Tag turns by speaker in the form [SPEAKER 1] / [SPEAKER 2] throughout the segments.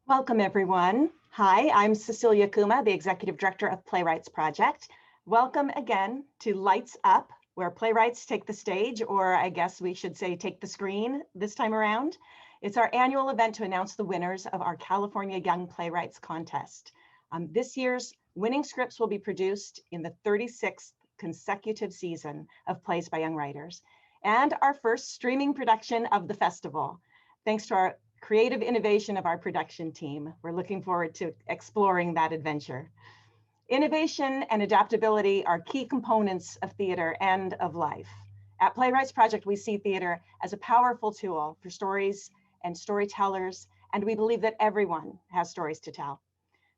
[SPEAKER 1] Welcome, everyone. Hi, I'm Cecelia Kouma, the Executive Director of Playwrights Project. Welcome again to Lights Up, where playwrights take the stage, or I guess we should say take the screen this time around. It's our annual event to announce the winners of our California Young Playwrights Contest. This year's winning scripts will be produced in the 36th consecutive season of Plays by Young Writers, and our first streaming production of the festival. Thanks to our creative innovation of our production team. We're looking forward to exploring that adventure. Innovation and adaptability are key components of theater and of life. At Playwrights Project, we see theater as a powerful tool for stories and storytellers, and we believe that everyone has stories to tell.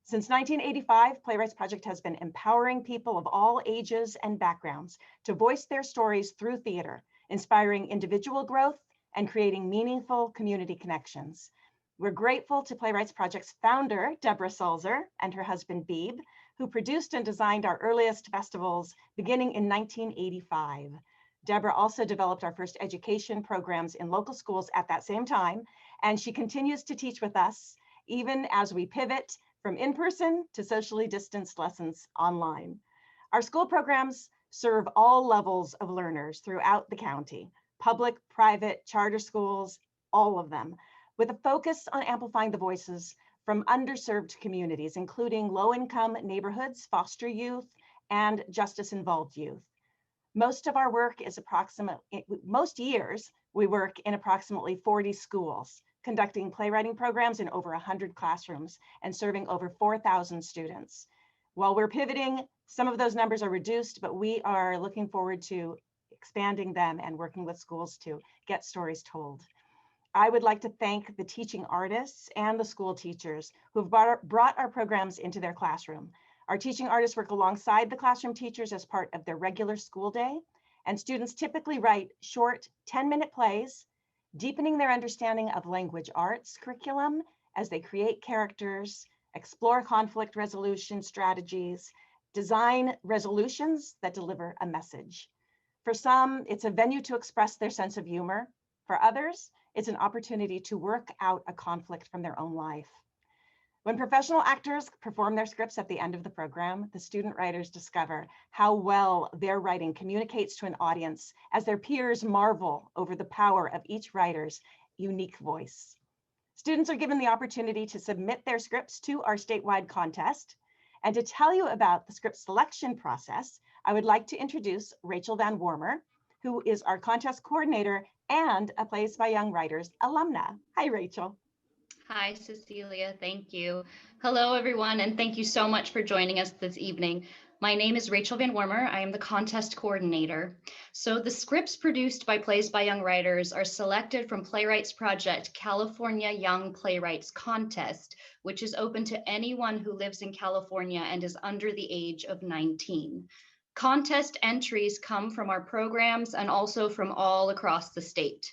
[SPEAKER 1] Since 1985, Playwrights Project has been empowering people of all ages and backgrounds to voice their stories through theater, inspiring individual growth and creating meaningful community connections. We're grateful to Playwrights Project's founder, Deborah Sulzer, and her husband, Beebe, who produced and designed our earliest festivals beginning in 1985. Deborah also developed our first education programs in local schools at that same time, and she continues to teach with us, even as we pivot from in-person to socially distanced lessons online. Our school programs serve all levels of learners throughout the county, public, private, charter schools, all of them, with a focus on amplifying the voices from underserved communities, including low-income neighborhoods, foster youth, and justice-involved youth. Most of our work is most years, we work in approximately 40 schools, conducting playwriting programs in over 100 classrooms and serving over 4,000 students. While we're pivoting, some of those numbers are reduced, but we are looking forward to expanding them and working with schools to get stories told. I would like to thank the teaching artists and the school teachers who've brought our programs into their classroom. Our teaching artists work alongside the classroom teachers as part of their regular school day, and students typically write short 10-minute plays, deepening their understanding of language arts curriculum as they create characters, explore conflict resolution strategies, design resolutions that deliver a message. For some, it's a venue to express their sense of humor. For others, it's an opportunity to work out a conflict from their own life. When professional actors perform their scripts at the end of the program, the student writers discover how well their writing communicates to an audience as their peers marvel over the power of each writer's unique voice. Students are given the opportunity to submit their scripts to our statewide contest. And to tell you about the script selection process, I would like to introduce Rachael VanWormer, who is our contest coordinator and a Plays by Young Writers alumna. Hi, Rachael.
[SPEAKER 2] Hi, Cecelia. Thank you. Hello, everyone, and thank you so much for joining us this evening. My name is Rachael VanWormer. I am the contest coordinator. So the scripts produced by Plays by Young Writers are selected from Playwrights Project California Young Playwrights Contest, which is open to anyone who lives in California and is under the age of 19. Contest entries come from our programs and also from all across the state.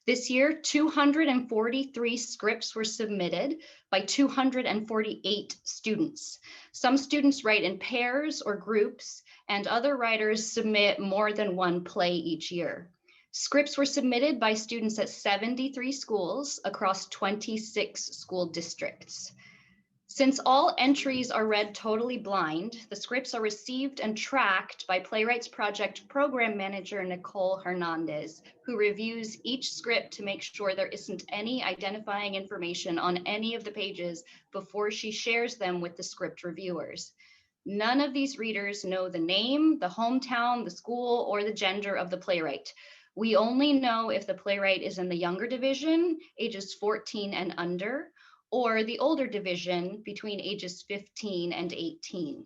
[SPEAKER 2] This year, 243 scripts were submitted by 248 students. Some students write in pairs or groups, and other writers submit more than one play each year. Scripts were submitted by students at 73 schools across 26 school districts. Since all entries are read totally blind, the scripts are received and tracked by Playwrights Project Program Manager Nicole Hernández, who reviews each script to make sure there isn't any identifying information on any of the pages before she shares them with the script reviewers. None of these readers know the name, the hometown, the school, or the gender of the playwright. We only know if the playwright is in the younger division, ages 14 and under, or the older division between ages 15 and 18.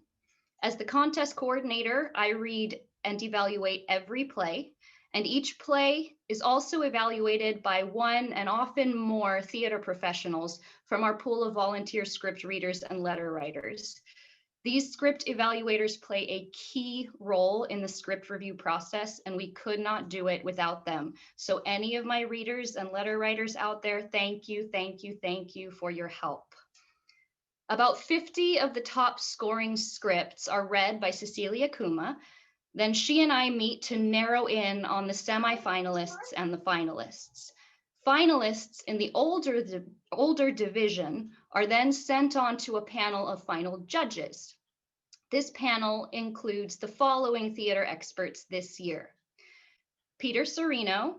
[SPEAKER 2] As the contest coordinator, I read and evaluate every play, and each play is also evaluated by one and often more theater professionals from our pool of volunteer script readers and letter writers. These script evaluators play a key role in the script review process, and we could not do it without them. So any of my readers and letter writers out there, thank you, thank you, thank you for your help. About 50 of the top scoring scripts are read by Cecelia Kouma. Then she and I meet to narrow in on the semifinalists and the finalists. Finalists in the older division are then sent on to a panel of final judges. This panel includes the following theater experts this year: Peter Sarina,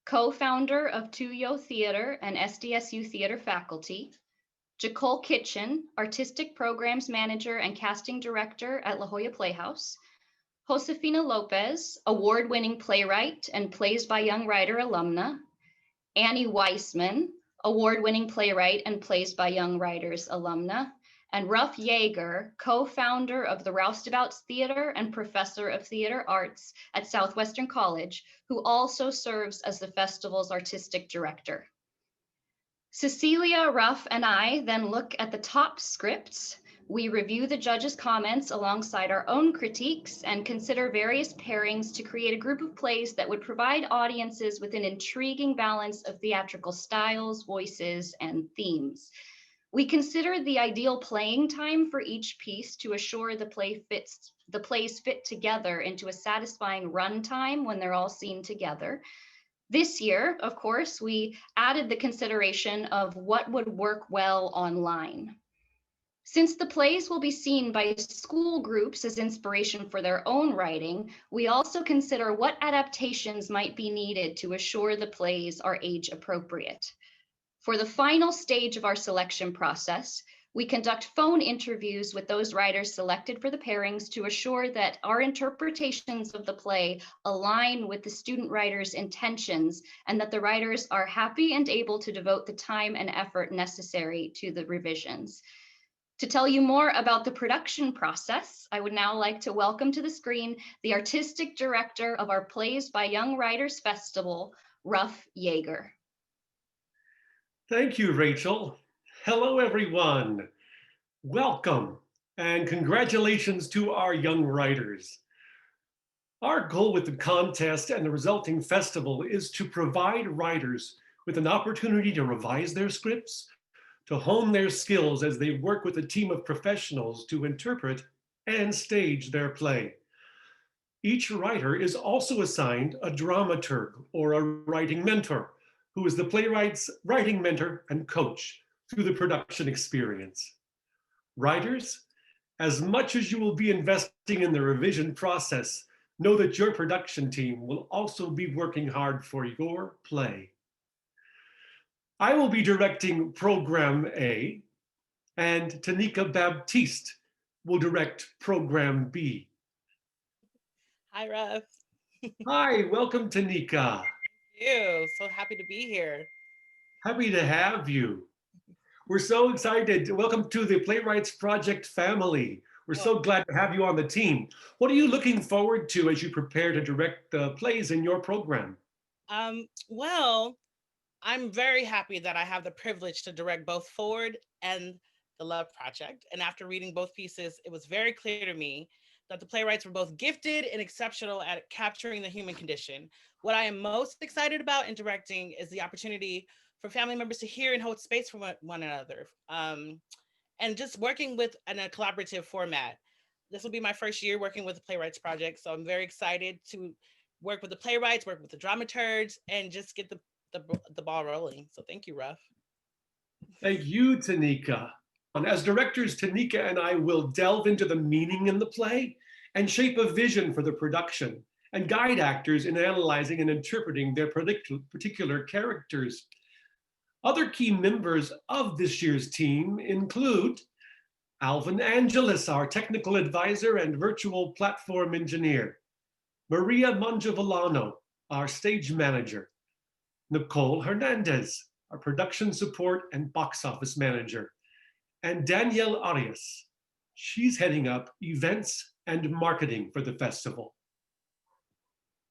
[SPEAKER 2] co-founder of Tuyo Theater and SDSU Theater faculty; Jacole Kitchen, Artistic Programs Manager and Casting Director at La Jolla Playhouse; Josefina Lopez, award-winning playwright and Plays by Young Writer alumna; Annie Weissman, award-winning playwright and Plays by Young Writers alumna; and Ruff Yeager, co-founder of the Roustabouts Theater and professor of theater arts at Southwestern College, who also serves as the festival's artistic director. Cecelia, Ruff, and I then look at the top scripts. We review the judges' comments alongside our own critiques and consider various pairings to create a group of plays that would provide audiences with an intriguing balance of theatrical styles, voices, and themes. We consider the ideal playing time for each piece to assure the plays fit together into a satisfying runtime when they're all seen together. This year, of course, we added the consideration of what would work well online. Since the plays will be seen by school groups as inspiration for their own writing, we also consider what adaptations might be needed to assure the plays are age appropriate. For the final stage of our selection process, we conduct phone interviews with those writers selected for the pairings to assure that our interpretations of the play align with the student writers' intentions and that the writers are happy and able to devote the time and effort necessary to the revisions. To tell you more about the production process, I would now like to welcome to the screen the artistic director of our Plays by Young Writers Festival, Ruff Yeager.
[SPEAKER 3] Thank you, Rachel. Hello, everyone. Welcome and congratulations to our young writers. Our goal with the contest and the resulting festival is to provide writers with an opportunity to revise their scripts, to hone their skills as they work with a team of professionals to interpret and stage their play. Each writer is also assigned a dramaturg or a writing mentor, who is the playwright's writing mentor and coach through the production experience. Writers, as much as you will be investing in the revision process, know that your production team will also be working hard for your play. I will be directing Program A, and Tanika Baptiste will direct Program B.
[SPEAKER 4] Hi, Ruff.
[SPEAKER 3] Hi, welcome, Tanika.
[SPEAKER 4] Thank you. So happy to be here.
[SPEAKER 3] Happy to have you. We're so excited. Welcome to the Playwrights Project family. We're so glad to have you on the team. What are you looking forward to as you prepare to direct the plays in your program?
[SPEAKER 4] Well, I'm very happy that I have the privilege to direct both Forward and the Love Project. And after reading both pieces, it was very clear to me that the playwrights were both gifted and exceptional at capturing the human condition. What I am most excited about in directing is the opportunity for family members to hear and hold space for one another. And just working with in a collaborative format. This will be my first year working with the Playwrights Project. So I'm very excited to work with the playwrights, work with the dramaturgs, and just get the ball rolling. So thank you, Ruff.
[SPEAKER 3] Thank you, Tanika. And as directors, Tanika and I will delve into the meaning in the play and shape a vision for the production and guide actors in analyzing and interpreting their particular characters. Other key members of this year's team include Alvin Angelis, our technical advisor and virtual platform engineer, Maria Mangiavellano, our stage manager, Nicole Hernández, our production support and box office manager, and Danielle Arias. She's heading up events and marketing for the festival.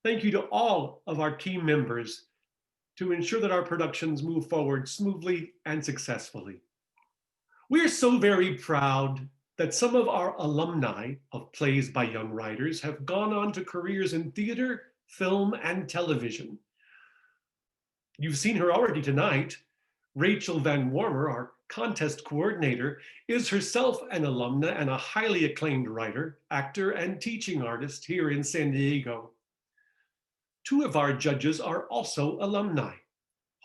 [SPEAKER 3] Thank you to all of our team members to ensure that our productions move forward smoothly and successfully. We're so very proud that some of our alumni of Plays by Young Writers have gone on to careers in theater, film, and television. You've seen her already tonight. Rachael VanWormer, our contest coordinator, is herself an alumna and a highly acclaimed writer, actor, and teaching artist here in San Diego. Two of our judges are also alumni.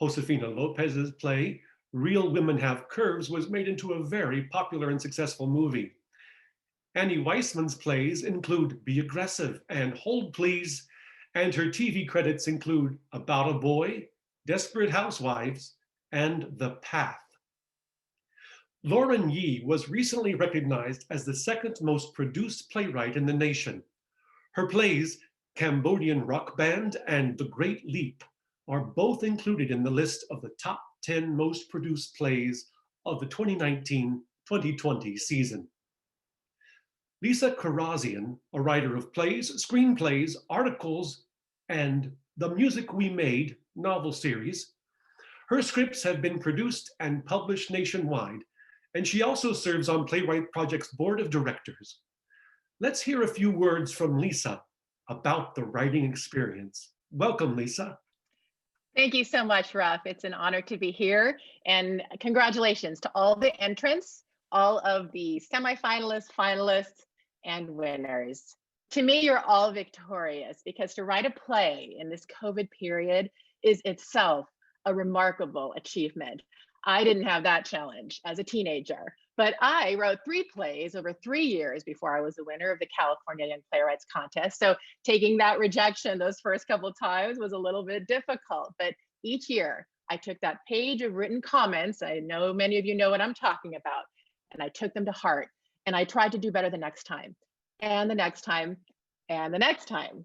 [SPEAKER 3] Josefina Lopez's play, Real Women Have Curves, was made into a very popular and successful movie. Annie Weissman's plays include Be Aggressive and Hold Please, and her TV credits include About a Boy, Desperate Housewives, and The Path. Lauren Yee was recently recognized as the second most produced playwright in the nation. Her plays, Cambodian Rock Band and The Great Leap, are both included in the list of the top 10 most produced plays of the 2019-2020 season. Lisa Karazian, a writer of plays, screenplays, articles, and The Music We Made novel series. Her scripts have been produced and published nationwide, and she also serves on Playwrights Project's board of directors. Let's hear a few words from Lisa about the writing experience. Welcome, Lisa.
[SPEAKER 5] Thank you so much, Ruff. It's an honor to be here, and congratulations to all the entrants, all of the semifinalists, finalists, and winners. To me, you're all victorious, because to write a play in this COVID period is itself a remarkable achievement. I didn't have that challenge as a teenager, but I wrote 3 plays over 3 years before I was the winner of the California Young Playwrights Contest. So taking that rejection those first couple of times was a little bit difficult, but each year I took that page of written comments, I know many of you know what I'm talking about, and I took them to heart, and I tried to do better the next time, and the next time, and the next time.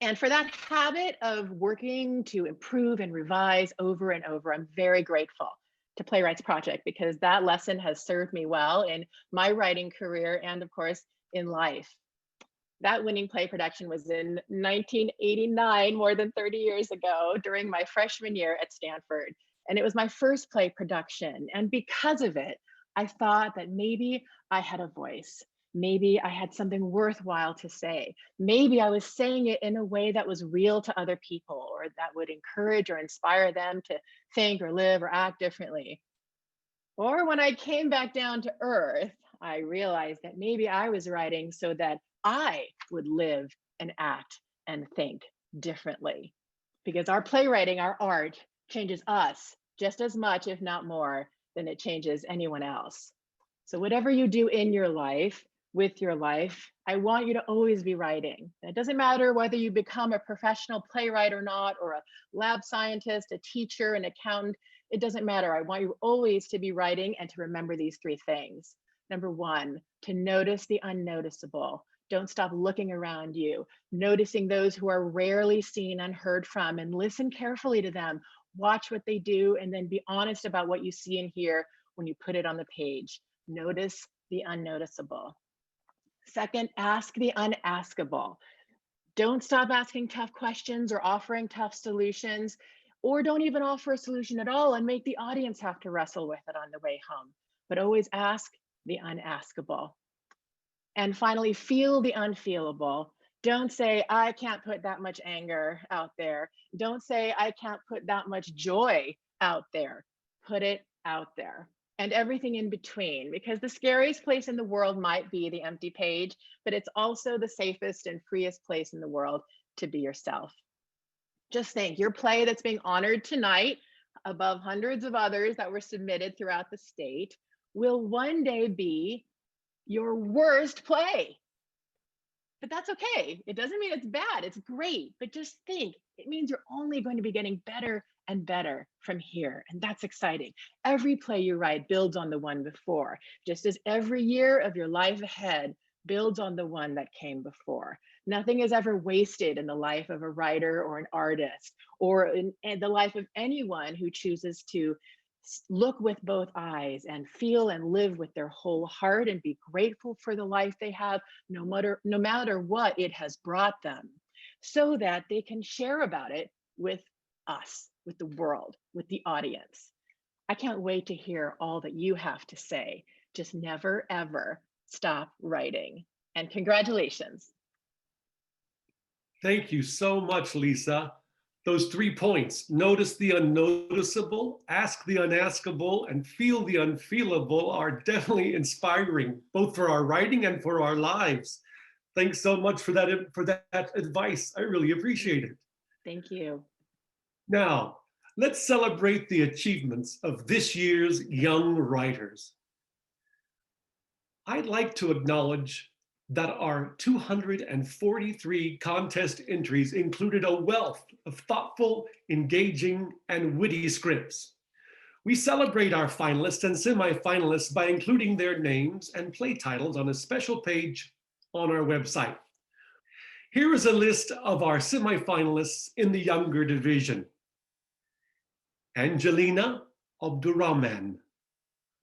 [SPEAKER 5] And for that habit of working to improve and revise over and over, I'm very grateful to Playwrights Project, because that lesson has served me well in my writing career and, of course, in life. That winning play production was in 1989, more than 30 years ago, during my freshman year at Stanford. And it was my first play production. And because of it, I thought that maybe I had a voice. Maybe I had something worthwhile to say. Maybe I was saying it in a way that was real to other people, or that would encourage or inspire them to think or live or act differently. Or when I came back down to earth, I realized that maybe I was writing so that I would live and act and think differently. Because our playwriting, our art, changes us just as much, if not more, than it changes anyone else. So whatever you do in your life, with your life, I want you to always be writing. It doesn't matter whether you become a professional playwright or not, or a lab scientist, a teacher, an accountant, it doesn't matter. I want you always to be writing and to remember these 3 things. Number 1, to notice the unnoticeable. Don't stop looking around you, noticing those who are rarely seen and heard from, and listen carefully to them. Watch what they do, and then be honest about what you see and hear when you put it on the page. Notice the unnoticeable. Second, ask the unaskable. Don't stop asking tough questions or offering tough solutions, or don't even offer a solution at all and make the audience have to wrestle with it on the way home. But always ask the unaskable. And finally, feel the unfeelable. Don't say, I can't put that much anger out there. Don't say, I can't put that much joy out there. Put it out there. And everything in between, because the scariest place in the world might be the empty page, but it's also the safest and freest place in the world to be yourself. Just think, your play that's being honored tonight, above hundreds of others that were submitted throughout the state, will one day be your worst play. But that's okay. It doesn't mean it's bad, it's great. But just think, it means you're only going to be getting better and better from here. And that's exciting. Every play you write builds on the one before, just as every year of your life ahead builds on the one that came before. Nothing is ever wasted in the life of a writer or an artist, or in the life of anyone who chooses to look with both eyes and feel and live with their whole heart and be grateful for the life they have, no matter what it has brought them, so that they can share about it with us, with the world, with the audience. I can't wait to hear all that you have to say. Just never, ever stop writing. And congratulations.
[SPEAKER 3] Thank you so much, Lisa. Those 3 points, notice the unnoticeable, ask the unaskable, and feel the unfeelable, are definitely inspiring, both for our writing and for our lives. Thanks so much for that advice. I really appreciate it.
[SPEAKER 5] Thank you.
[SPEAKER 3] Now, Let's celebrate the achievements of this year's young writers. I'd like to acknowledge that our 243 contest entries included a wealth of thoughtful, engaging, and witty scripts. We celebrate our finalists and semi-finalists by including their names and play titles on a special page on our website. Here is a list of our semi-finalists in the younger division. Angelina Abdurrahman,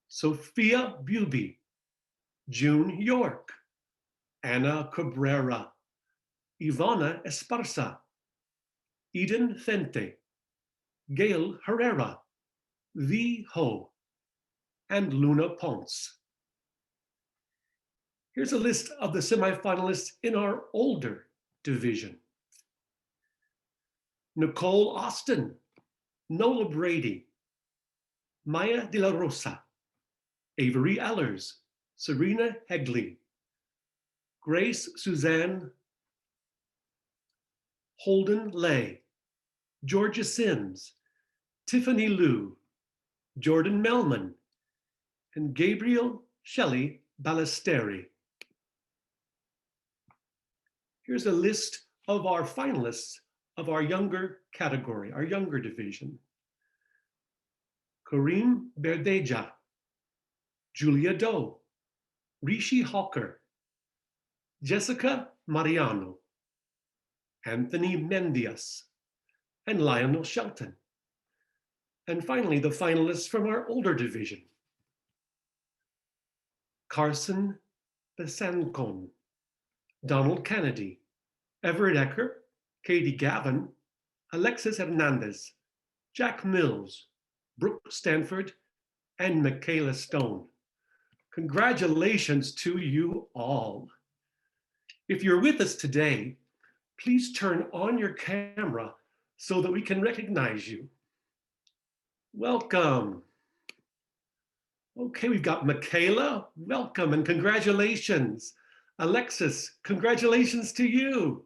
[SPEAKER 3] Sophia Buby, June York, Ana Cabrera, Ivana Esparza, Eden Fente, Gail Herrera, Vi Ho, and Luna Ponce. Here's a list of the semifinalists in our older division. Nicole Austin, Nola Brady, Maya de la Rosa, Avery Ellers, Sarina Hegli, Grace Suzanne, Holden Lay, Georgia Sims, Tiffany Liu, Jordan Melman, and Gabriel Shelley Ballesteri. Here's a list of our finalists of our younger category, our younger division. Kareem Berdeja, Julia Doe, Rishi Hawker, Jessica Mariano, Anthony Mendias, and Lionel Shelton. And finally, the finalists from our older division. Carson Besancon, Donald Kennedy, Everett Ecker, Katie Gavin, Alexis Hernandez, Jack Mills, Brooke Stanford, and Michaela Stone. Congratulations to you all. If you're with us today, please turn on your camera so that we can recognize you. Welcome. Okay, we've got Michaela, welcome and congratulations. Alexis, congratulations to you.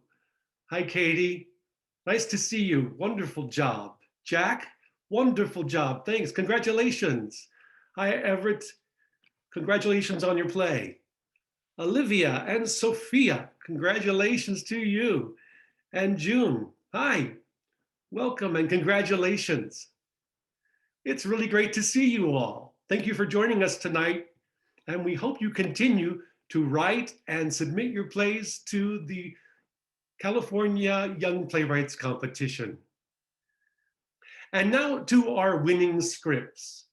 [SPEAKER 3] Hi, Katie. Nice to see you. Wonderful job. Jack, wonderful job. Thanks. Congratulations. Hi, Everett. Congratulations on your play. Olivia and Sophia, congratulations to you. And June, hi. Welcome and congratulations. It's really great to see you all. Thank you for joining us tonight. And we hope you continue to write and submit your plays to the California Young Playwrights Competition. And now to our winning scripts.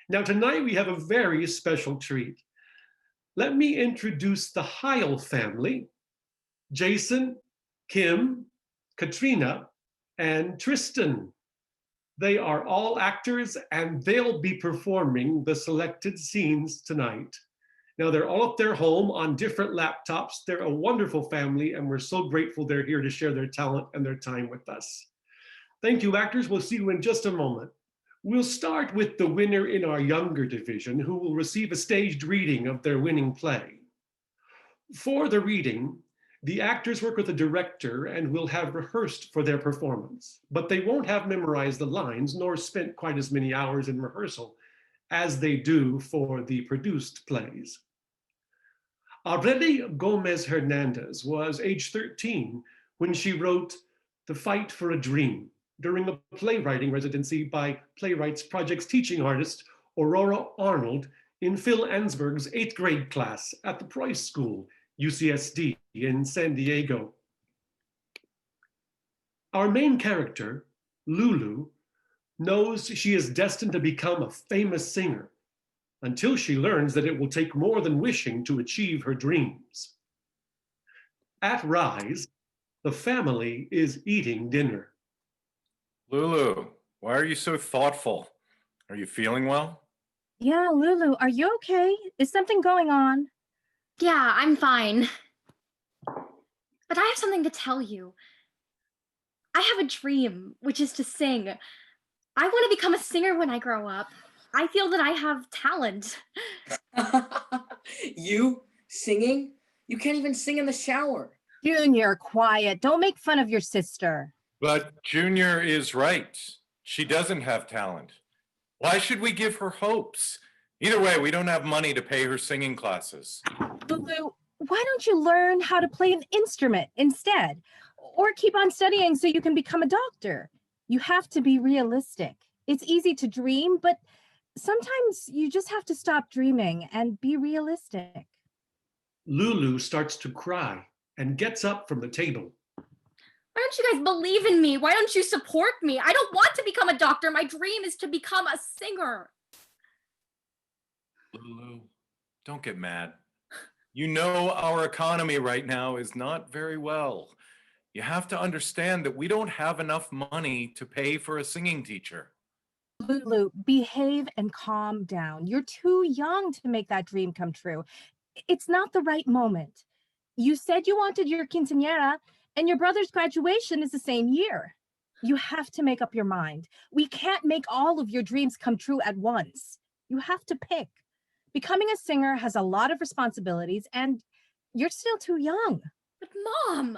[SPEAKER 3] Now tonight we have a very special treat. Let me introduce the Heil family, Jason, Kim, Katrina, and Tristan. They are all actors and they'll be performing the selected scenes tonight. Now they're all at their home on different laptops. They're a wonderful family and we're so grateful they're here to share their talent and their time with us. Thank you, actors. We'll see you in just a moment. We'll start with the winner in our younger division who will receive a staged reading of their winning play. For the reading, the actors work with a director and will have rehearsed for their performance, but they won't have memorized the lines nor spent quite as many hours in rehearsal as they do for the produced plays. Aurelie Gómez Hernández was age 13 when she wrote The Fight for a Dream during a playwriting residency by Playwrights Project's teaching artist, Aurora Arnold, in Phil Ansberg's 8th grade class at the Price School, UCSD in San Diego. Our main character, Lulu, knows she is destined to become a famous singer until she learns that it will take more than wishing to achieve her dreams. At Rise, the family is eating dinner.
[SPEAKER 6] Lulu, why are you so thoughtful? Are you feeling well?
[SPEAKER 7] Yeah, Lulu, are you okay? Is something going on?
[SPEAKER 8] Yeah, I'm fine. But I have something to tell you. I have a dream, which is to sing. I want to become a singer when I grow up. I feel that I have talent.
[SPEAKER 9] You singing? You can't even sing in the shower.
[SPEAKER 7] Junior, quiet. Don't make fun of your sister.
[SPEAKER 6] But Junior is right. She doesn't have talent. Why should we give her hopes? Either way, we don't have money to pay her singing classes.
[SPEAKER 7] Lulu, why don't you learn how to play an instrument instead? Or keep on studying so you can become a doctor? You have to be realistic. It's easy to dream, but sometimes you just have to stop dreaming and be realistic.
[SPEAKER 3] Lulu starts to cry and gets up from the table.
[SPEAKER 8] Why don't you guys believe in me? Why don't you support me? I don't want to become a doctor. My dream is to become a singer.
[SPEAKER 6] Lulu, don't get mad. You know our economy right now is not very well. You have to understand that we don't have enough money to pay for a singing teacher.
[SPEAKER 7] Lulu, behave and calm down. You're too young to make that dream come true. It's not the right moment. You said you wanted your quinceañera, and your brother's graduation is the same year. You have to make up your mind. We can't make all of your dreams come true at once. You have to pick. Becoming a singer has a lot of responsibilities, and you're still too young.
[SPEAKER 8] But Mom!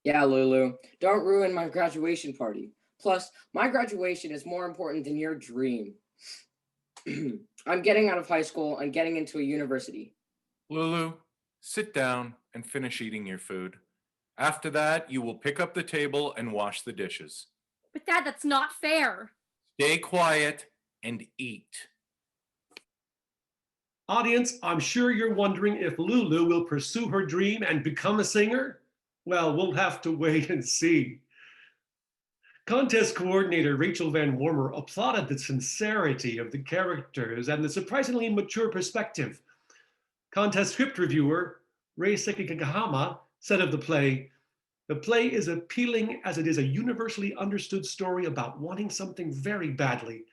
[SPEAKER 9] Yeah, Lulu, don't ruin my graduation party. Plus, my graduation is more important than your dream. I'm getting out of high school and getting into a university.
[SPEAKER 6] Lulu, sit down and finish eating your food. After that, you will pick up the table and wash the dishes.
[SPEAKER 8] But Dad, that's not fair.
[SPEAKER 6] Stay quiet and eat.
[SPEAKER 3] Audience, I'm sure you're wondering if Lulu will pursue her dream and become a singer. Well, we'll have to wait and see. Contest coordinator Rachael VanWormer applauded the sincerity of the characters and the surprisingly mature perspective. Contest script reviewer Rachael Kouma said of the play is appealing as it is a universally understood story about wanting something very badly,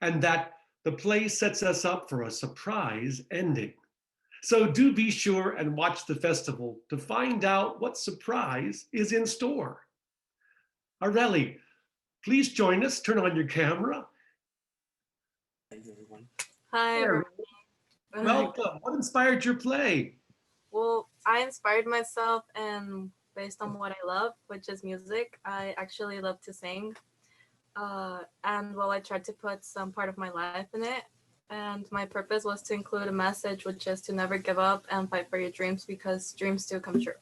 [SPEAKER 3] and that the play sets us up for a surprise ending. So do be sure and watch the festival to find out what surprise is in store. Areli, please join us. Turn on your camera.
[SPEAKER 10] Hi, everyone.
[SPEAKER 3] Welcome. What inspired your play?
[SPEAKER 10] Well, I inspired myself and based on what I love, which is music. I actually love to sing. And well, I tried to put some part of my life in it. And my purpose was to include a message, which is to never give up and fight for your dreams because dreams do come true.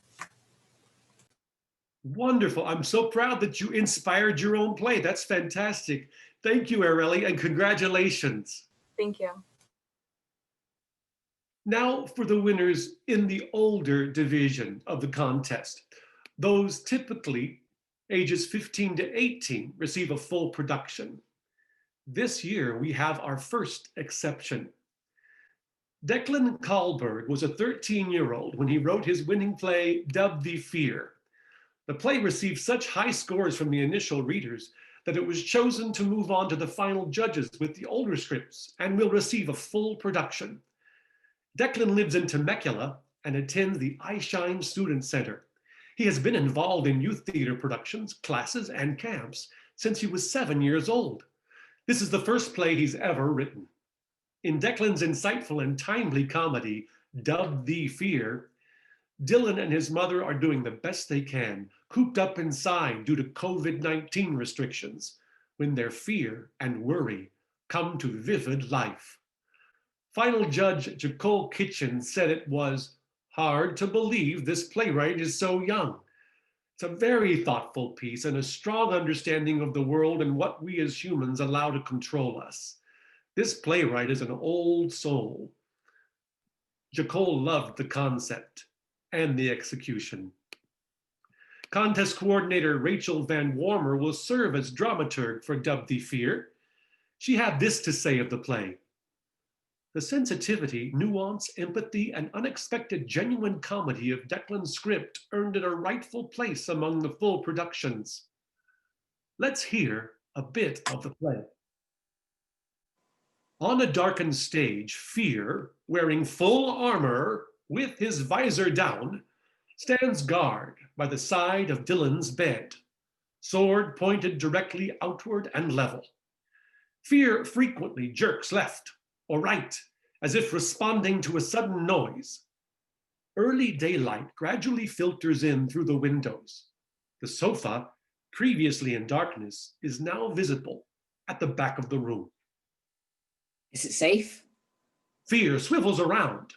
[SPEAKER 3] Wonderful. I'm so proud that you inspired your own play. That's fantastic. Thank you, Areli, and congratulations.
[SPEAKER 10] Thank you.
[SPEAKER 3] Now for the winners in the older division of the contest. Those typically ages 15 to 18 receive a full production. This year, we have our first exception. Declan Kallberg was a 13-year-old when he wrote his winning play, Dub Thee Fear. The play received such high scores from the initial readers that it was chosen to move on to the final judges with the older scripts and will receive a full production. Declan lives in Temecula and attends the I Shine Student Center. He has been involved in youth theater productions, classes, and camps since he was 7 years old. This is the first play he's ever written. In Declan's insightful and timely comedy, Dub Thee Fear, Dylan and his mother are doing the best they can, cooped up inside due to COVID-19 restrictions, when their fear and worry come to vivid life. Final judge Jacole Kitchen said it was hard to believe this playwright is so young. It's a very thoughtful piece and a strong understanding of the world and what we as humans allow to control us. This playwright is an old soul. Jacole loved the concept and the execution. Contest coordinator Rachael VanWormer will serve as dramaturg for Dub Thee Fear. She had this to say of the play. The sensitivity, nuance, empathy, and unexpected genuine comedy of Declan's script earned it a rightful place among the full productions. Let's hear a bit of the play. On a darkened stage, Fear, wearing full armor with his visor down, stands guard by the side of Dylan's bed, sword pointed directly outward and level. Fear frequently jerks left or right, as if responding to a sudden noise. Early daylight gradually filters in through the windows. The sofa, previously in darkness, is now visible, at the back of the room.
[SPEAKER 9] Is it safe?
[SPEAKER 3] Fear swivels around.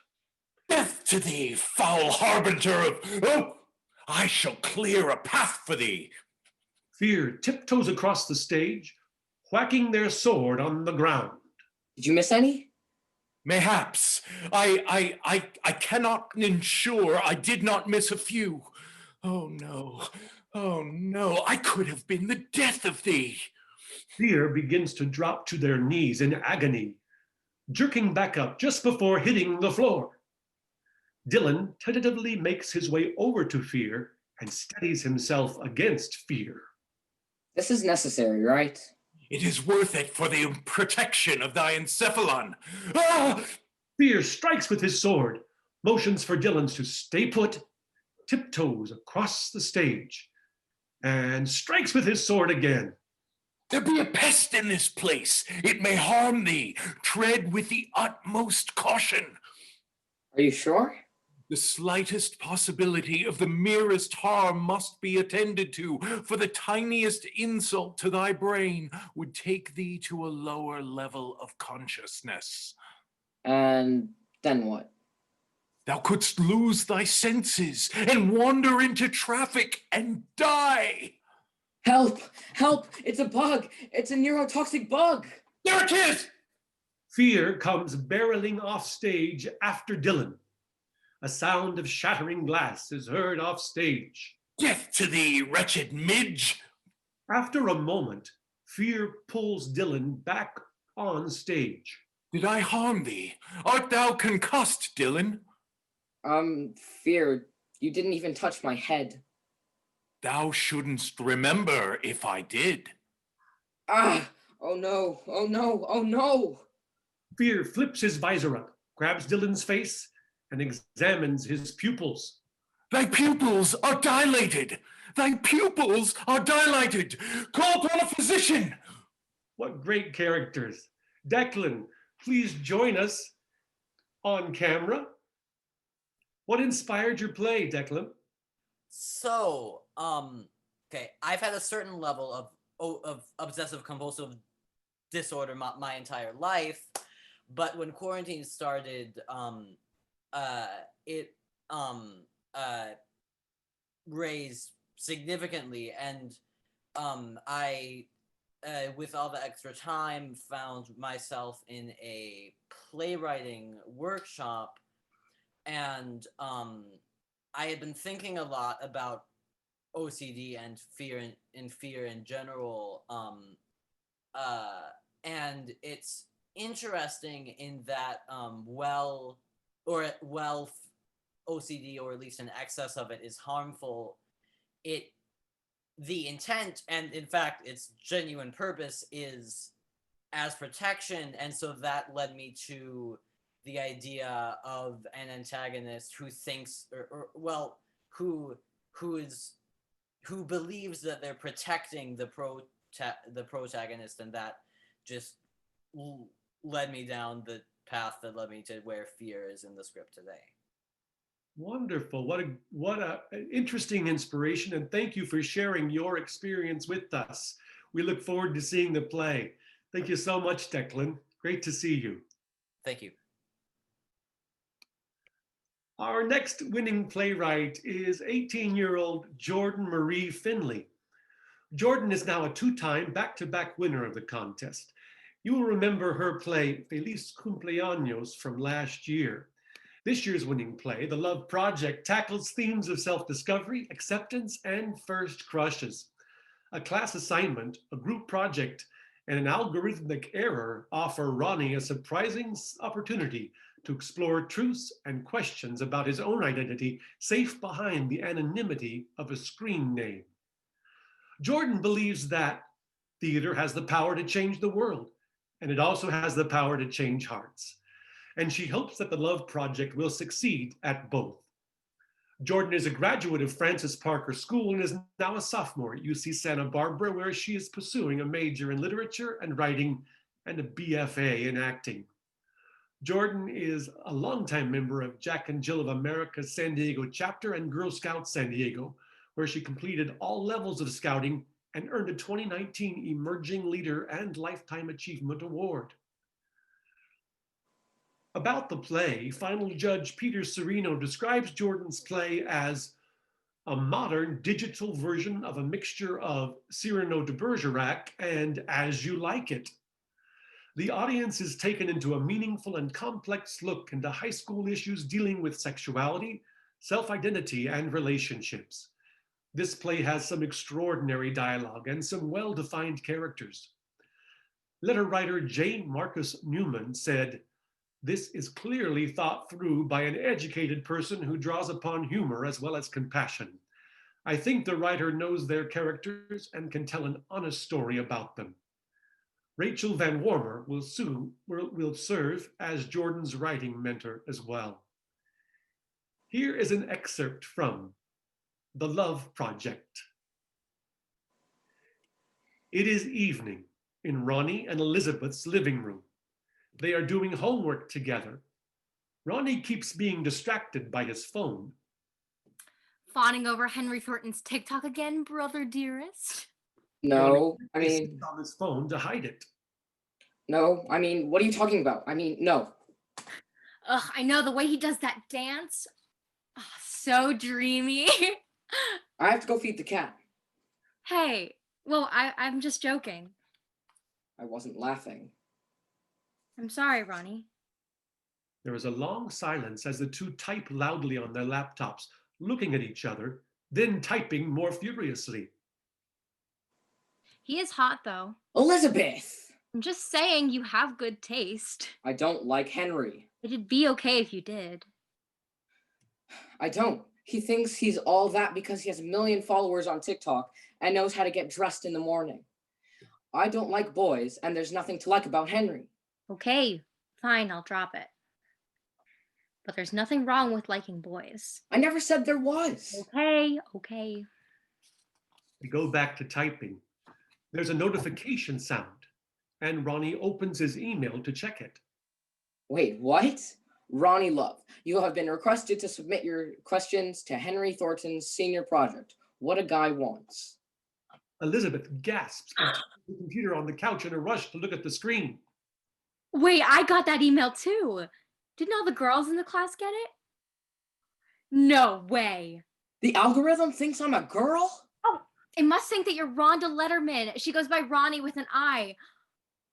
[SPEAKER 6] Death to thee, foul harbinger of... Oh, I shall clear a path for thee.
[SPEAKER 3] Fear tiptoes across the stage, whacking their sword on the ground.
[SPEAKER 9] Did you miss any?
[SPEAKER 6] Mayhaps. I cannot ensure I did not miss a few. Oh no, I could have been the death of thee.
[SPEAKER 3] Fear begins to drop to their knees in agony, jerking back up just before hitting the floor. Dylan tentatively makes his way over to Fear and steadies himself against Fear.
[SPEAKER 9] This is necessary, right?
[SPEAKER 6] It is worth it for the protection of thy encephalon. Ah!
[SPEAKER 3] Fear strikes with his sword, motions for Dylan to stay put, tiptoes across the stage, and strikes with his sword again.
[SPEAKER 6] There be a pest in this place. It may harm thee. Tread with the utmost caution.
[SPEAKER 9] Are you sure?
[SPEAKER 6] The slightest possibility of the merest harm must be attended to, for the tiniest insult to thy brain would take thee to a lower level of consciousness.
[SPEAKER 9] And then what?
[SPEAKER 6] Thou couldst lose thy senses and wander into traffic and die.
[SPEAKER 9] Help! Help! It's a bug! It's a neurotoxic bug!
[SPEAKER 6] There it is!
[SPEAKER 3] Fear comes barreling off stage after Dylan. A sound of shattering glass is heard off stage.
[SPEAKER 6] Death to thee, wretched midge!
[SPEAKER 3] After a moment, Fear pulls Dylan back on stage.
[SPEAKER 6] Did I harm thee? Art thou concussed, Dylan?
[SPEAKER 9] Fear, you didn't even touch my head.
[SPEAKER 6] Thou shouldn't remember if I did.
[SPEAKER 9] Ah! Oh no! Oh no! Oh no!
[SPEAKER 3] Fear flips his visor up, grabs Dylan's face, and examines his pupils.
[SPEAKER 6] Thy pupils are dilated! Thy pupils are dilated! Call upon a physician!
[SPEAKER 3] What great characters. Declan, please join us on camera. What inspired your play, Declan?
[SPEAKER 11] So, okay, I've had a certain level of obsessive compulsive disorder my entire life, but when quarantine started, it raised significantly, and I with all the extra time found myself in a playwriting workshop, and I had been thinking a lot about OCD and fear in general, and it's interesting in that OCD, or at least an excess of it, is harmful. The intent, and in fact its genuine purpose, is as protection, and so that led me to the idea of an antagonist who thinks, who believes that they're protecting the protagonist, and that just led me down the path that led me to where fear is in the script today.
[SPEAKER 3] Wonderful. What a interesting inspiration, and thank you for sharing your experience with us. We look forward to seeing the play. Thank you so much, Declan. Great to see you.
[SPEAKER 11] Thank you.
[SPEAKER 3] Our next winning playwright is 18-year-old Jordan Marie Finley. Jordan is now a two-time back-to-back winner of the contest. You will remember her play Feliz Cumpleaños from last year. This year's winning play, The Love Project, tackles themes of self-discovery, acceptance, and first crushes. A class assignment, a group project, and an algorithmic error offer Ronnie a surprising opportunity to explore truths and questions about his own identity, safe behind the anonymity of a screen name. Jordan believes that theater has the power to change the world, and it also has the power to change hearts. And she hopes that the Love Project will succeed at both. Jordan is a graduate of Francis Parker School and is now a sophomore at UC Santa Barbara, where she is pursuing a major in literature and writing and a BFA in acting. Jordan is a longtime member of Jack and Jill of America's San Diego chapter and Girl Scouts San Diego, where she completed all levels of scouting and earned a 2019 Emerging Leader and Lifetime Achievement Award. About the play, final judge Peter Sarina describes Jordan's play as a modern digital version of a mixture of Cyrano de Bergerac and As You Like It. The audience is taken into a meaningful and complex look into high school issues dealing with sexuality, self-identity, and relationships. This play has some extraordinary dialogue and some well-defined characters. Letter writer J. Marcus Newman said, "This is clearly thought through by an educated person who draws upon humor as well as compassion. I think the writer knows their characters and can tell an honest story about them." Rachael VanWormer will serve as Jordan's writing mentor as well. Here is an excerpt from The Love Project. It is evening in Ronnie and Elizabeth's living room. They are doing homework together. Ronnie keeps being distracted by his phone.
[SPEAKER 8] Fawning over Henry Thornton's TikTok again, brother dearest?
[SPEAKER 9] No, I
[SPEAKER 3] Ronnie
[SPEAKER 9] mean,
[SPEAKER 3] sits on his phone to hide it.
[SPEAKER 9] no, I mean, what are you talking about? I mean, no.
[SPEAKER 8] Ugh, I know the way he does that dance. Oh, so dreamy.
[SPEAKER 9] I have to go feed the cat.
[SPEAKER 8] Hey, well, I'm just joking.
[SPEAKER 9] I wasn't laughing.
[SPEAKER 8] I'm sorry, Ronnie.
[SPEAKER 3] There is a long silence as the two type loudly on their laptops, looking at each other, then typing more furiously.
[SPEAKER 8] He is hot, though.
[SPEAKER 9] Elizabeth!
[SPEAKER 8] I'm just saying you have good taste.
[SPEAKER 9] I don't like Henry.
[SPEAKER 8] It'd be okay if you did.
[SPEAKER 9] I don't. He thinks he's all that because he has 1 million followers on TikTok and knows how to get dressed in the morning. I don't like boys, and there's nothing to like about Henry.
[SPEAKER 8] Okay, fine, I'll drop it. But there's nothing wrong with liking boys.
[SPEAKER 9] I never said there was.
[SPEAKER 8] Okay.
[SPEAKER 3] They go back to typing. There's a notification sound, and Ronnie opens his email to check it.
[SPEAKER 9] Wait, what? Ronnie Love, you have been requested to submit your questions to Henry Thornton's senior project. What a guy wants.
[SPEAKER 3] Elizabeth gasps and turns the computer on the couch in a rush to look at the screen.
[SPEAKER 8] Wait, I got that email too. Didn't all the girls in the class get it? No way.
[SPEAKER 9] The algorithm thinks I'm a girl?
[SPEAKER 8] Oh, it must think that you're Rhonda Letterman. She goes by Ronnie with an I.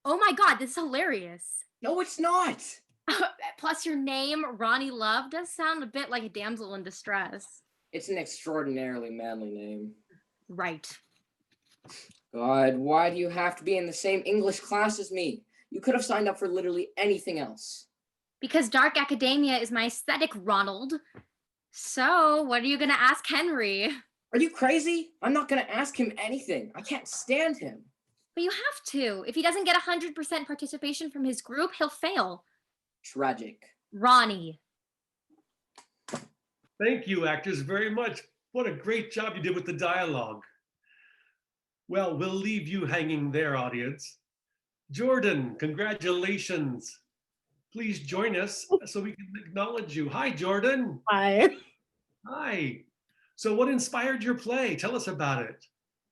[SPEAKER 8] Oh my God, this is hilarious.
[SPEAKER 9] No, it's not.
[SPEAKER 8] Plus your name, Ronnie Love, does sound a bit like a damsel in distress.
[SPEAKER 9] It's an extraordinarily manly name.
[SPEAKER 8] Right.
[SPEAKER 9] God, why do you have to be in the same English class as me? You could have signed up for literally anything else.
[SPEAKER 8] Because dark academia is my aesthetic, Ronald. So, what are you going to ask Henry?
[SPEAKER 9] Are you crazy? I'm not going to ask him anything. I can't stand him.
[SPEAKER 8] But you have to. If he doesn't get 100% participation from his group, he'll fail.
[SPEAKER 9] Tragic.
[SPEAKER 8] Ronnie.
[SPEAKER 3] Thank you, actors, very much. What a great job you did with the dialogue. Well, we'll leave you hanging there, audience. Jordan, congratulations. Please join us so we can acknowledge you. Hi, Jordan.
[SPEAKER 12] Hi.
[SPEAKER 3] Hi. So what inspired your play? Tell us about it.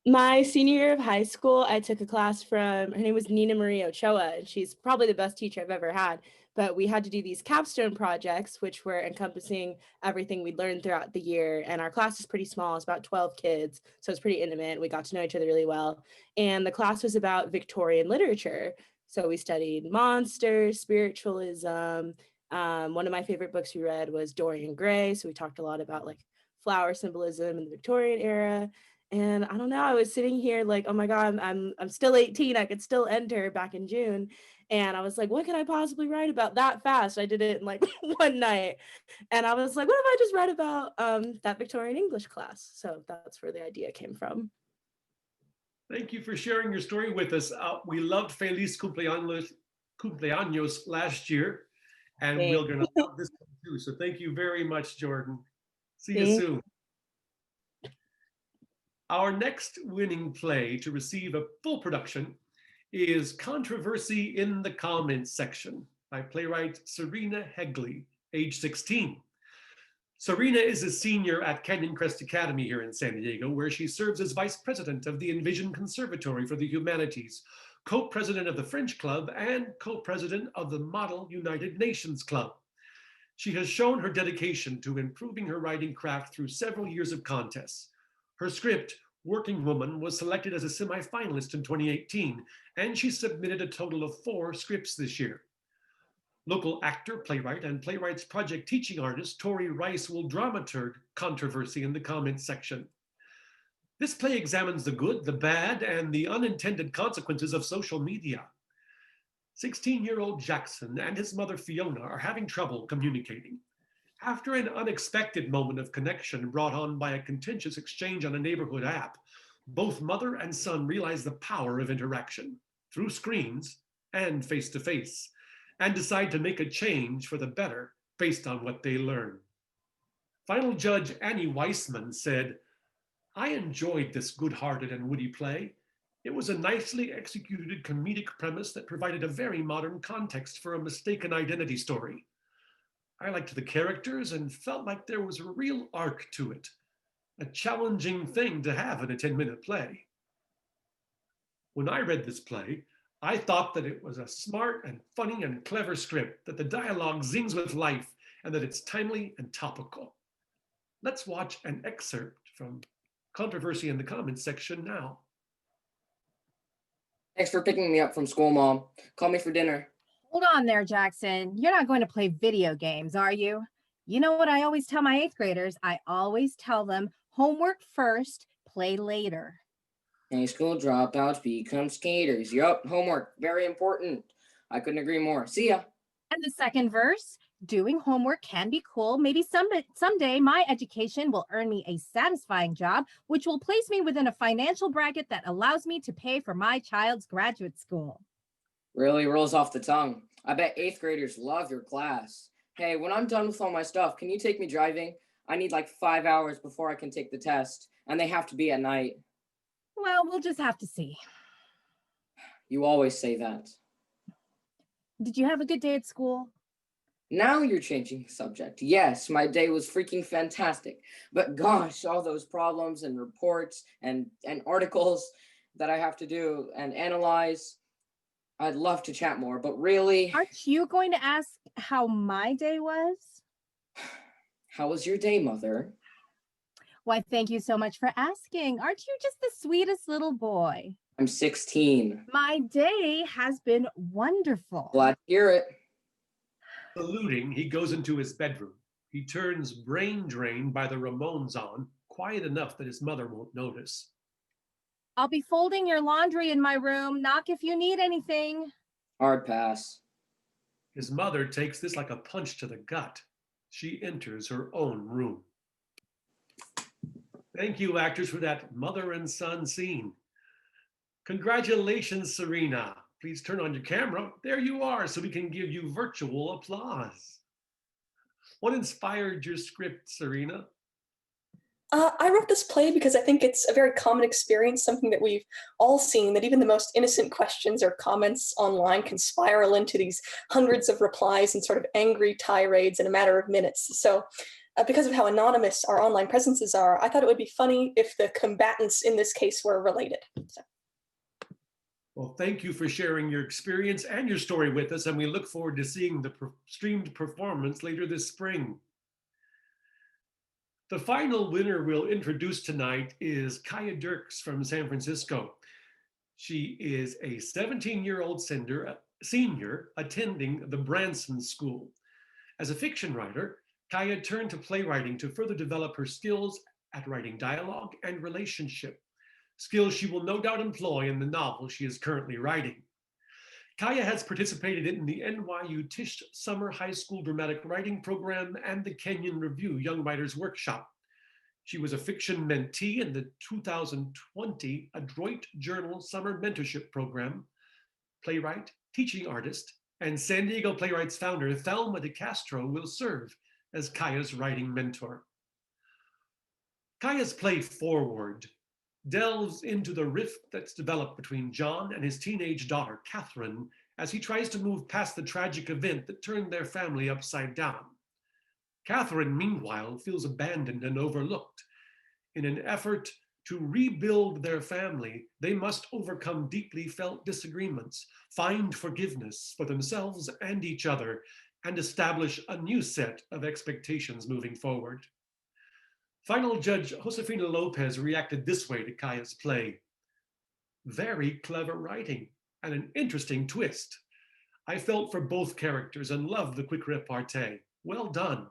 [SPEAKER 12] My senior year of high school, I took a class from, her name was Nina Marie Ochoa, and she's probably the best teacher I've ever had. But we had to do these capstone projects, which were encompassing everything we learned throughout the year. And our class is pretty small. It's about 12 kids. So it's pretty intimate. We got to know each other really well. And the class was about Victorian literature. So we studied monsters, spiritualism. One of my favorite books we read was Dorian Gray. So we talked a lot about like flower symbolism in the Victorian era. And I don't know, I was sitting here like, oh my God, I'm still 18. I could still enter back in June. And I was like, what can I possibly write about that fast? I did it in like one night. And I was like, what if I just write about that Victorian English class? So that's where the idea came from.
[SPEAKER 3] Thank you for sharing your story with us. We loved Feliz Cumpleaños last year, and we're going to love this one too. So thank you very much, Jordan. See you soon. Our next winning play to receive a full production is Controversy in the Comments Section by playwright Sarina Hegli, age 16. Sarina is a senior at Canyon Crest Academy here in San Diego, where she serves as vice president of the Envision Conservatory for the Humanities, co-president of the French Club, and co-president of the Model United Nations Club. She has shown her dedication to improving her writing craft through several years of contests. Her script, Working Woman, was selected as a semi-finalist in 2018, and she submitted a total of 4 scripts this year. Local actor, playwright, and Playwrights Project teaching artist Tori Rice will dramaturg controversy in the comments section. This play examines the good, the bad, and the unintended consequences of social media. 16-year-old Jackson and his mother Fiona are having trouble communicating. After an unexpected moment of connection brought on by a contentious exchange on a neighborhood app, both mother and son realize the power of interaction through screens and face-to-face, and decide to make a change for the better based on what they learn. Final judge Annie Weissman said, "I enjoyed this good-hearted and witty play. It was a nicely executed comedic premise that provided a very modern context for a mistaken identity story. I liked the characters and felt like there was a real arc to it, a challenging thing to have in a 10-minute play." When I read this play, I thought that it was a smart and funny and clever script, that the dialogue zings with life, and that it's timely and topical. Let's watch an excerpt from Controversy in the Comments section now.
[SPEAKER 9] Thanks for picking me up from school, Mom. Call me for dinner.
[SPEAKER 7] Hold on there, Jackson. You're not going to play video games, are you? You know what I always tell my 8th graders? I always tell them homework first, play later.
[SPEAKER 9] High school dropouts become skaters. Yup, homework, very important. I couldn't agree more. See ya.
[SPEAKER 7] And the second verse, doing homework can be cool. Maybe someday my education will earn me a satisfying job, which will place me within a financial bracket that allows me to pay for my child's graduate school.
[SPEAKER 9] Really rolls off the tongue. I bet 8th graders love your class. Hey, when I'm done with all my stuff, can you take me driving? I need like 5 hours before I can take the test, and they have to be at night.
[SPEAKER 7] Well, we'll just have to see.
[SPEAKER 9] You always say that.
[SPEAKER 7] Did you have a good day at school?
[SPEAKER 9] Now you're changing the subject. Yes, my day was freaking fantastic. But gosh, all those problems and reports and articles that I have to do and analyze. I'd love to chat more, but really...
[SPEAKER 7] Aren't you going to ask how my day was?
[SPEAKER 9] How was your day, Mother?
[SPEAKER 7] Why, thank you so much for asking. Aren't you just the sweetest little boy?
[SPEAKER 9] I'm 16.
[SPEAKER 7] My day has been wonderful.
[SPEAKER 9] Glad to hear it.
[SPEAKER 3] Saluting, he goes into his bedroom. He turns Brain Drain by the Ramones on, quiet enough that his mother won't notice.
[SPEAKER 7] I'll be folding your laundry in my room. Knock if you need anything.
[SPEAKER 9] Hard pass.
[SPEAKER 3] His mother takes this like a punch to the gut. She enters her own room. Thank you, actors, for that mother and son scene. Congratulations, Sarina. Please turn on your camera. There you are, so we can give you virtual applause. What inspired your script, Sarina?
[SPEAKER 13] I wrote this play because I think it's a very common experience, something that we've all seen, that even the most innocent questions or comments online can spiral into these hundreds of replies and sort of angry tirades in a matter of minutes. So because of how anonymous our online presences are, I thought it would be funny if the combatants in this case were related. So.
[SPEAKER 3] Well, thank you for sharing your experience and your story with us, and we look forward to seeing the streamed performance later this spring. The final winner we'll introduce tonight is Kaya Dierks from San Francisco. She is a 17-year-old senior attending the Branson School. As a fiction writer, Kaya turned to playwriting to further develop her skills at writing dialogue and relationship, skills she will no doubt employ in the novel she is currently writing. Kaya has participated in the NYU Tisch Summer High School Dramatic Writing Program and the Kenyon Review Young Writers Workshop. She was a fiction mentee in the 2020 Adroit Journal Summer Mentorship Program, playwright, teaching artist, and San Diego Playwrights founder Thelma DeCastro will serve as Kaya's writing mentor. Kaya's play Forward delves into the rift that's developed between John and his teenage daughter, Catherine, as he tries to move past the tragic event that turned their family upside down. Catherine, meanwhile, feels abandoned and overlooked. In an effort to rebuild their family, they must overcome deeply felt disagreements, find forgiveness for themselves and each other, and establish a new set of expectations moving forward. Final judge Josefina Lopez reacted this way to Kaya's play. Very clever writing and an interesting twist. I felt for both characters and loved the quick repartee. Well done.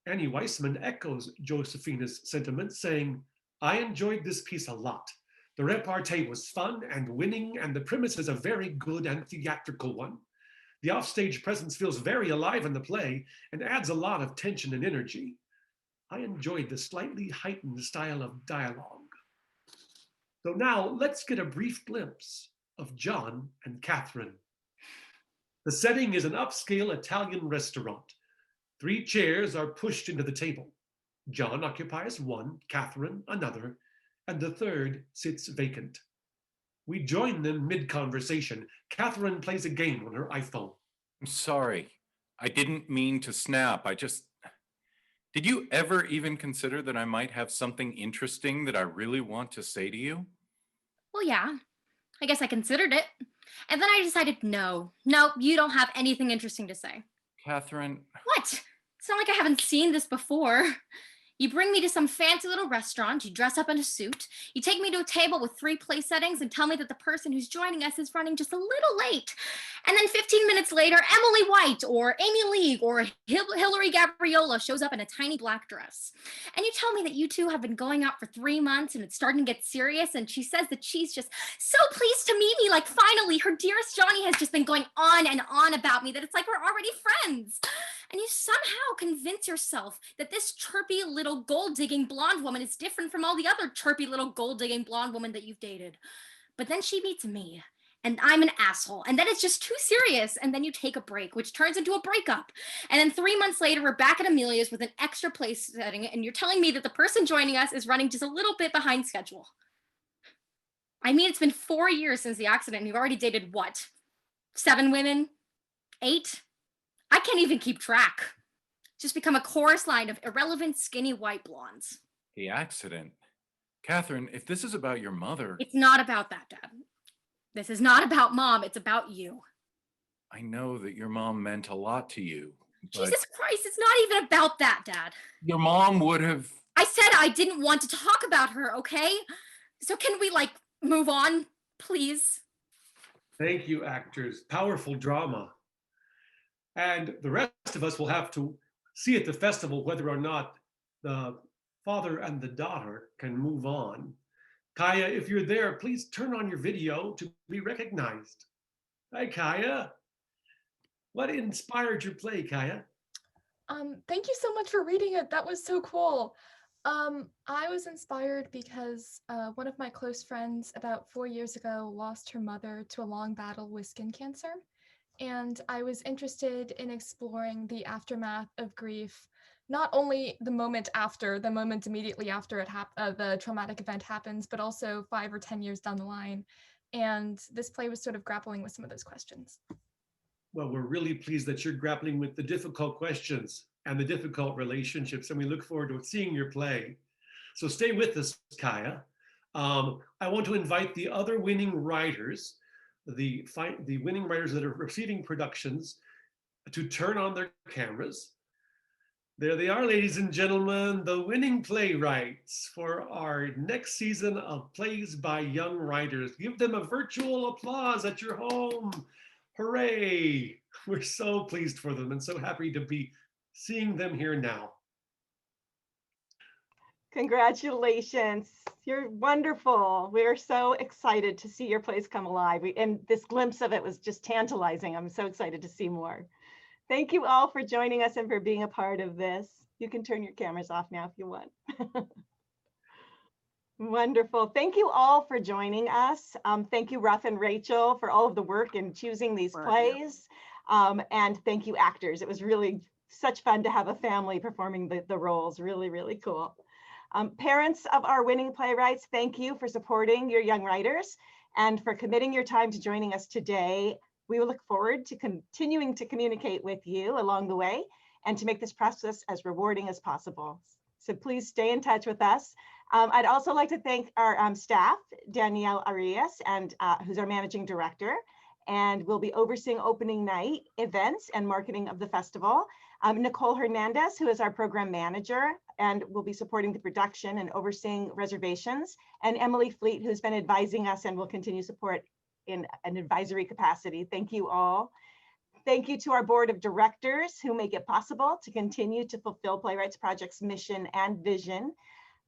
[SPEAKER 3] Annie Weissman echoes Josefina's sentiment, saying, I enjoyed this piece a lot. The repartee was fun and winning, and the premise is a very good and theatrical one. The offstage presence feels very alive in the play and adds a lot of tension and energy. I enjoyed the slightly heightened style of dialogue. So now let's get a brief glimpse of John and Catherine. The setting is an upscale Italian restaurant. 3 chairs are pushed into the table. John occupies one, Catherine another, and the third sits vacant. We join them mid-conversation. Catherine plays a game on her iPhone.
[SPEAKER 6] I'm sorry. I didn't mean to snap. Did you ever even consider that I might have something interesting that I really want to say to you?
[SPEAKER 8] Well, yeah, I guess I considered it. And then I decided, no, you don't have anything interesting to say.
[SPEAKER 6] Catherine.
[SPEAKER 8] What? It's not like I haven't seen this before. You bring me to some fancy little restaurant, you dress up in a suit, you take me to a table with 3 place settings and tell me that the person who's joining us is running just a little late. And then 15 minutes later, Emily White or Amy League or Hillary Gabriola shows up in a tiny black dress. And you tell me that you two have been going out for 3 months and it's starting to get serious, and she says that she's just so pleased to meet me, like finally her dearest Johnny has just been going on and on about me that it's like we're already friends. And you somehow convince yourself that this chirpy little gold-digging blonde woman is different from all the other chirpy little gold-digging blonde women that you've dated. But then she meets me, and I'm an asshole, and then it's just too serious, and then you take a break, which turns into a breakup. And then 3 months later, we're back at Amelia's with an extra place setting, and you're telling me that the person joining us is running just a little bit behind schedule. I mean, it's been 4 years since the accident, and you've already dated, what, 7 women? 8? I can't even keep track. Just become a chorus line of irrelevant, skinny white blondes.
[SPEAKER 6] The accident. Catherine, if this is about your mother.
[SPEAKER 8] It's not about that, Dad. This is not about Mom, it's about you.
[SPEAKER 6] I know that your mom meant a lot to you.
[SPEAKER 8] Jesus Christ, it's not even about that, Dad.
[SPEAKER 6] Your mom would have.
[SPEAKER 8] I said I didn't want to talk about her, okay? So can we, move on, please?
[SPEAKER 3] Thank you, actors. Powerful drama. And the rest of us will have to see at the festival whether or not the father and the daughter can move on. Kaya, if you're there, please turn on your video to be recognized. Hi, Kaya. What inspired your play, Kaya?
[SPEAKER 14] Thank you so much for reading it. That was so cool. I was inspired because one of my close friends about 4 years ago lost her mother to a long battle with skin cancer. And I was interested in exploring the aftermath of grief, not only the moment immediately after the traumatic event happens, but also 5 or 10 years down the line. And this play was sort of grappling with some of those questions.
[SPEAKER 3] Well, we're really pleased that you're grappling with the difficult questions and the difficult relationships, and we look forward to seeing your play. So stay with us, Kaya. I want to invite the other winning writers, the winning writers that are receiving productions, to turn on their cameras. There they are, ladies and gentlemen, the winning playwrights for our next season of Plays by Young Writers. Give them a virtual applause at your home. Hooray! We're so pleased for them and so happy to be seeing them here now.
[SPEAKER 1] Congratulations. You're wonderful. We're so excited to see your plays come alive. And this glimpse of it was just tantalizing. I'm so excited to see more. Thank you all for joining us and for being a part of this. You can turn your cameras off now if you want. Wonderful. Thank you all for joining us. Thank you, Ruff and Rachel, for all of the work in choosing these plays. And thank you, actors. It was really such fun to have a family performing the roles. Really, really cool. Parents of our winning playwrights, thank you for supporting your young writers and for committing your time to joining us today. We will look forward to continuing to communicate with you along the way and to make this process as rewarding as possible. So please stay in touch with us. I'd also like to thank our staff, Danielle Arias, and who's our managing director, and will be overseeing opening night events and marketing of the festival. Nicole Hernández, who is our program manager and will be supporting the production and overseeing reservations, and Emily Fleet, who's been advising us and will continue support in an advisory capacity. Thank you all. Thank you to our board of directors who make it possible to continue to fulfill Playwrights Project's mission and vision.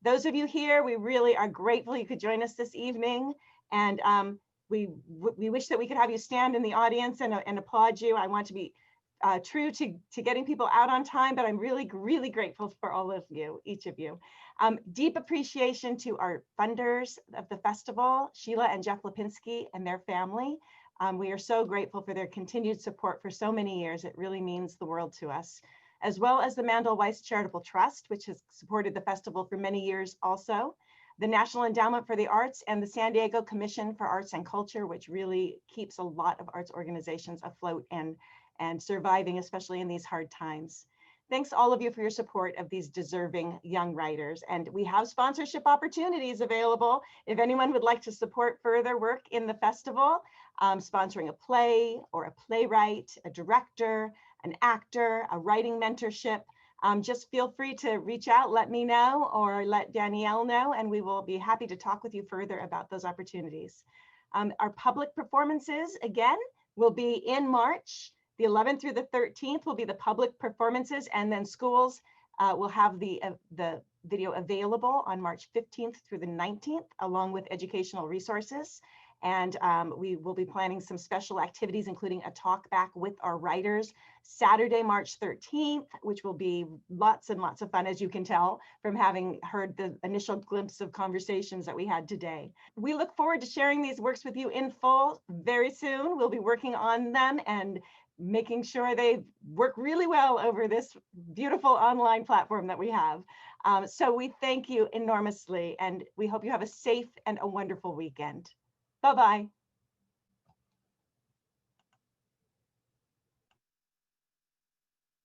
[SPEAKER 1] Those of you here, we really are grateful you could join us this evening. And we wish that we could have you stand in the audience and applaud you. I want to be true to getting people out on time, but I'm really, really grateful for all of you, each of you. Deep appreciation to our funders of the festival, Sheila and Jeff Lipinski and their family. We are so grateful for their continued support for so many years. It really means the world to us, as well as the Mandel Weiss Charitable Trust, which has supported the festival for many years also, the National Endowment for the Arts, and the San Diego Commission for Arts and Culture, which really keeps a lot of arts organizations afloat and surviving, especially in these hard times. Thanks all of you for your support of these deserving young writers. And we have sponsorship opportunities available. If anyone would like to support further work in the festival, sponsoring a play or a playwright, a director, an actor, a writing mentorship, just feel free to reach out, let me know, or let Danielle know, and we will be happy to talk with you further about those opportunities. Our public performances, again, will be in March. The 11th through the 13th will be the public performances, and then schools will have the video available on March 15th through the 19th, along with educational resources. And we will be planning some special activities, including a talk back with our writers Saturday, March 13th, which will be lots and lots of fun, as you can tell from having heard the initial glimpse of conversations that we had today. We look forward to sharing these works with you in full very soon. We'll be working on them and making sure they work really well over this beautiful online platform that we have. So we thank you enormously, and we hope you have a safe and a wonderful weekend. Bye-bye.